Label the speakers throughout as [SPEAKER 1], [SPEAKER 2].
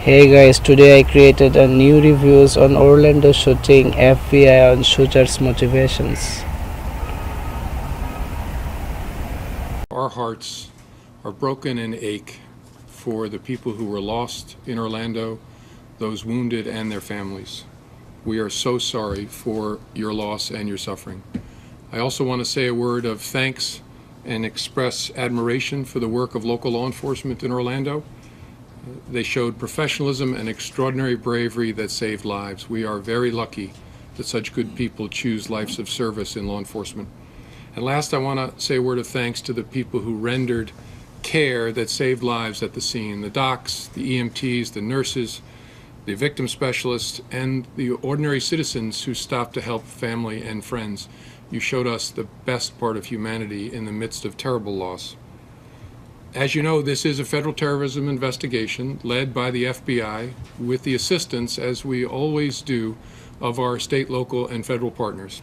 [SPEAKER 1] Hey guys, today I created a new reviews on Orlando shooting FBI on shooters motivations.
[SPEAKER 2] Our hearts are broken and ache for the people who were lost in Orlando, those wounded and their families. We are so sorry for your loss and your suffering. I also want to say a word of thanks and express admiration for the work of local law enforcement in Orlando. They showed professionalism and extraordinary bravery that saved lives. We are very lucky that such good people choose lives of service in law enforcement. And last, I want to say a word of thanks to the people who rendered care that saved lives at the scene: the docs, the EMTs, the nurses, the victim specialists, and the ordinary citizens who stopped to help family and friends. You showed us the best part of humanity in the midst of terrible loss. As you know, this is a federal terrorism investigation led by the FBI with the assistance, as we always do, of our state, local, and federal partners.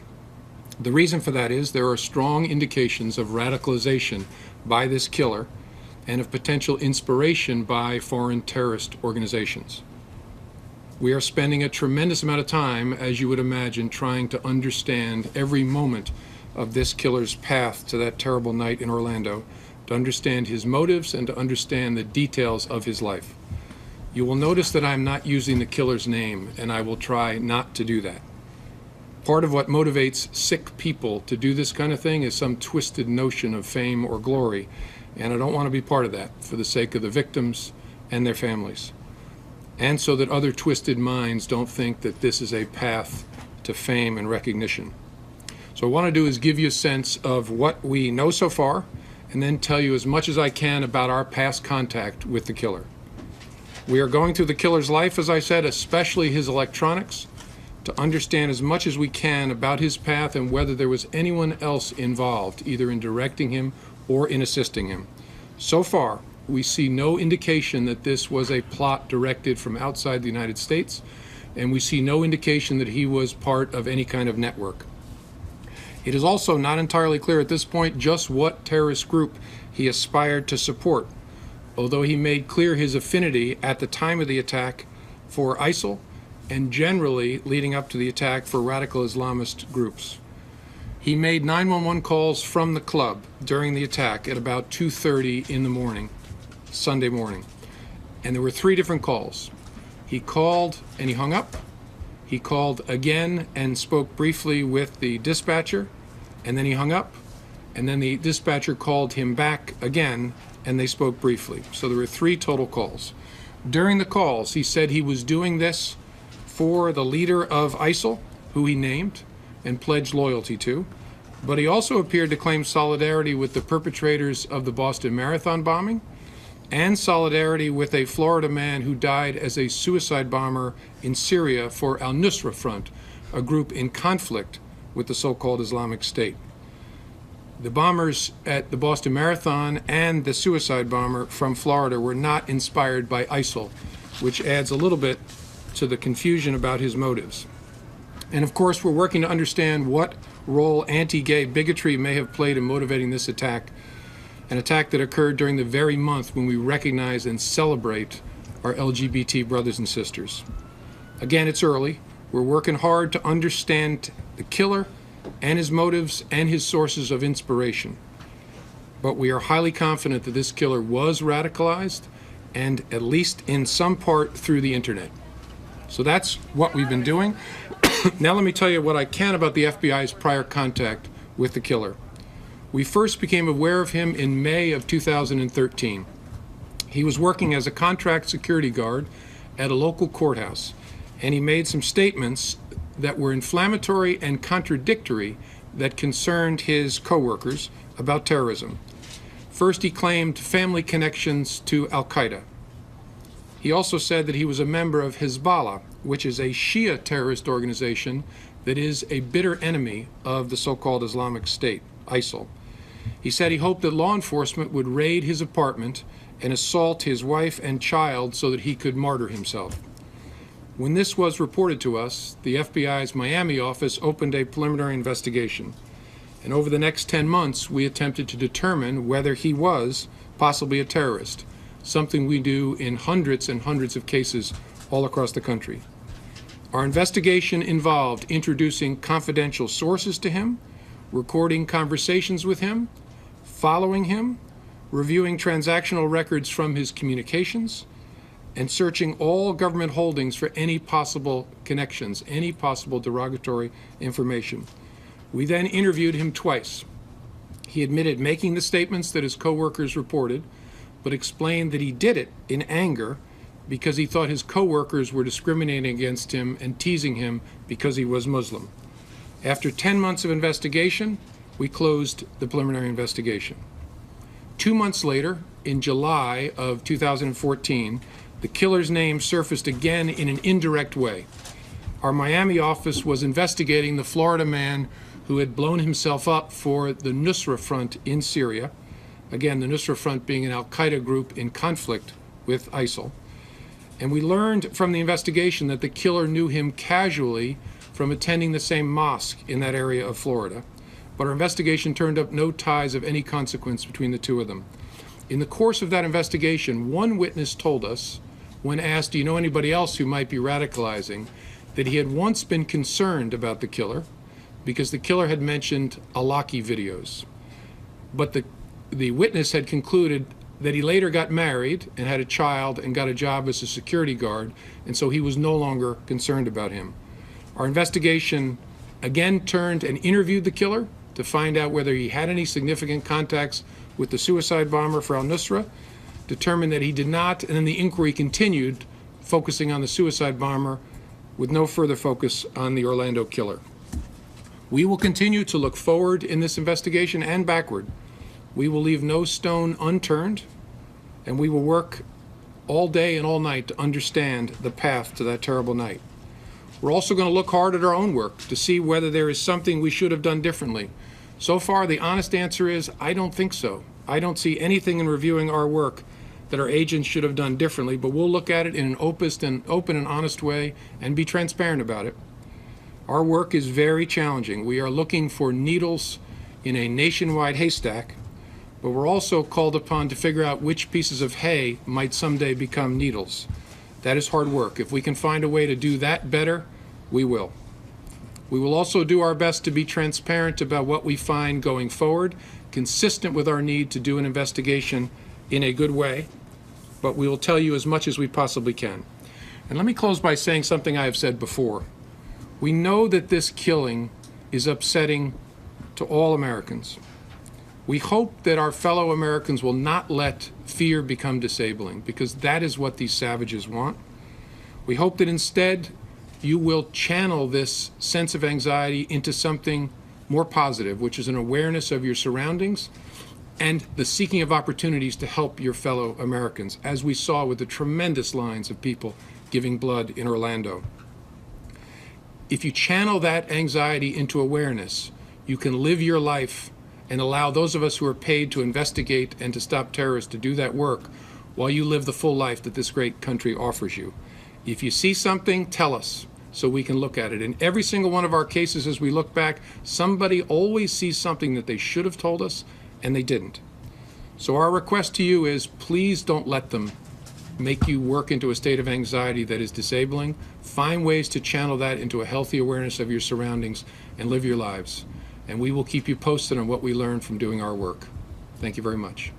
[SPEAKER 2] The reason for that is there are strong indications of radicalization by this killer and of potential inspiration by foreign terrorist organizations. We are spending a tremendous amount of time, as you would imagine, trying to understand every moment of this killer's path to that terrible night in Orlando, to understand his motives and to understand the details of his life. You will notice that I'm not using the killer's name, and I will try not to do that. Part of what motivates sick people to do this kind of thing is some twisted notion of fame or glory, and I don't want to be part of that for the sake of the victims and their families, and so that other twisted minds don't think that this is a path to fame and recognition. So what I want to do is give you a sense of what we know so far, and then tell you as much as I can about our past contact with the killer. We are going through the killer's life, as I said, especially his electronics, to understand as much as we can about his path and whether there was anyone else involved, either in directing him or in assisting him. So far, we see no indication that this was a plot directed from outside the United States, and we see no indication that he was part of any kind of network. It is also not entirely clear at this point just what terrorist group he aspired to support, although he made clear his affinity at the time of the attack for ISIL and generally leading up to the attack for radical Islamist groups. He made 911 calls from the club during the attack at about 2:30 in the morning, Sunday morning, and there were 3 different calls. He called and he hung up. He called again and spoke briefly with the dispatcher, and then he hung up, and then the dispatcher called him back again, and they spoke briefly. So there were 3 total calls. During the calls, he said he was doing this for the leader of ISIL, who he named and pledged loyalty to, but he also appeared to claim solidarity with the perpetrators of the Boston Marathon bombing and solidarity with a Florida man who died as a suicide bomber in Syria for Al-Nusra Front, a group in conflict with the so-called Islamic State. The bombers at the Boston Marathon and the suicide bomber from Florida were not inspired by ISIL, which adds a little bit to the confusion about his motives. And of course, we're working to understand what role anti-gay bigotry may have played in motivating this attack, an attack that occurred during the very month when we recognize and celebrate our LGBT brothers and sisters. Again, it's early. We're working hard to understand the killer and his motives and his sources of inspiration. But we are highly confident that this killer was radicalized, and at least in some part through the internet. So that's what we've been doing. Now let me tell you what I can about the FBI's prior contact with the killer. We first became aware of him in May of 2013. He was working as a contract security guard at a local courthouse, and he made some statements that were inflammatory and contradictory that concerned his coworkers about terrorism. First, he claimed family connections to Al-Qaeda. He also said that he was a member of Hezbollah, which is a Shia terrorist organization that is a bitter enemy of the so-called Islamic State, ISIL. He said he hoped that law enforcement would raid his apartment and assault his wife and child so that he could martyr himself. When this was reported to us, the FBI's Miami office opened a preliminary investigation. And over the next 10 months, we attempted to determine whether he was possibly a terrorist. something we do in hundreds and hundreds of cases all across the country. Our investigation involved introducing confidential sources to him, recording conversations with him, following him, reviewing transactional records from his communications, and searching all government holdings for any possible connections, any possible derogatory information. We then interviewed him twice. He admitted making the statements that his coworkers reported, but explained that he did it in anger because he thought his coworkers were discriminating against him and teasing him because he was Muslim. After 10 months of investigation, we closed the preliminary investigation. 2 months later, in July of 2014, the killer's name surfaced again in an indirect way. Our Miami office was investigating the Florida man who had blown himself up for the Nusra Front in Syria. Again, the Nusra Front being an al-Qaeda group in conflict with ISIL. And we learned from the investigation that the killer knew him casually from attending the same mosque in that area of Florida. But our investigation turned up no ties of any consequence between the two of them. In the course of that investigation, one witness told us, when asked, do you know anybody else who might be radicalizing, that he had once been concerned about the killer because the killer had mentioned Alaki videos. But the witness had concluded that he later got married and had a child and got a job as a security guard, and so he was no longer concerned about him. Our investigation again turned and interviewed the killer to find out whether he had any significant contacts with the suicide bomber for al-Nusra, determined that he did not, and then the inquiry continued, focusing on the suicide bomber with no further focus on the Orlando killer. We will continue to look forward in this investigation and backward. We will leave no stone unturned, and we will work all day and all night to understand the path to that terrible night. We're also going to look hard at our own work to see whether there is something we should have done differently. So far, the honest answer is, I don't think so. I don't see anything in reviewing our work that our agents should have done differently, but we'll look at it in an open and honest way and be transparent about it. Our work is very challenging. We are looking for needles in a nationwide haystack, but we're also called upon to figure out which pieces of hay might someday become needles. That is hard work. If we can find a way to do that better, we will. We will also do our best to be transparent about what we find going forward, consistent with our need to do an investigation in a good way, but we will tell you as much as we possibly can. And let me close by saying something I have said before. We know that this killing is upsetting to all Americans. We hope that our fellow Americans will not let fear become disabling, because that is what these savages want. We hope that instead you will channel this sense of anxiety into something more positive, which is an awareness of your surroundings and the seeking of opportunities to help your fellow Americans, as we saw with the tremendous lines of people giving blood in Orlando. If you channel that anxiety into awareness, you can live your life and allow those of us who are paid to investigate and to stop terrorists to do that work while you live the full life that this great country offers you. If you see something, tell us so we can look at it. In every single one of our cases, as we look back, somebody always sees something that they should have told us and they didn't. So our request to you is, please don't let them make you work into a state of anxiety that is disabling. Find ways to channel that into a healthy awareness of your surroundings and live your lives. And we will keep you posted on what we learn from doing our work. Thank you very much.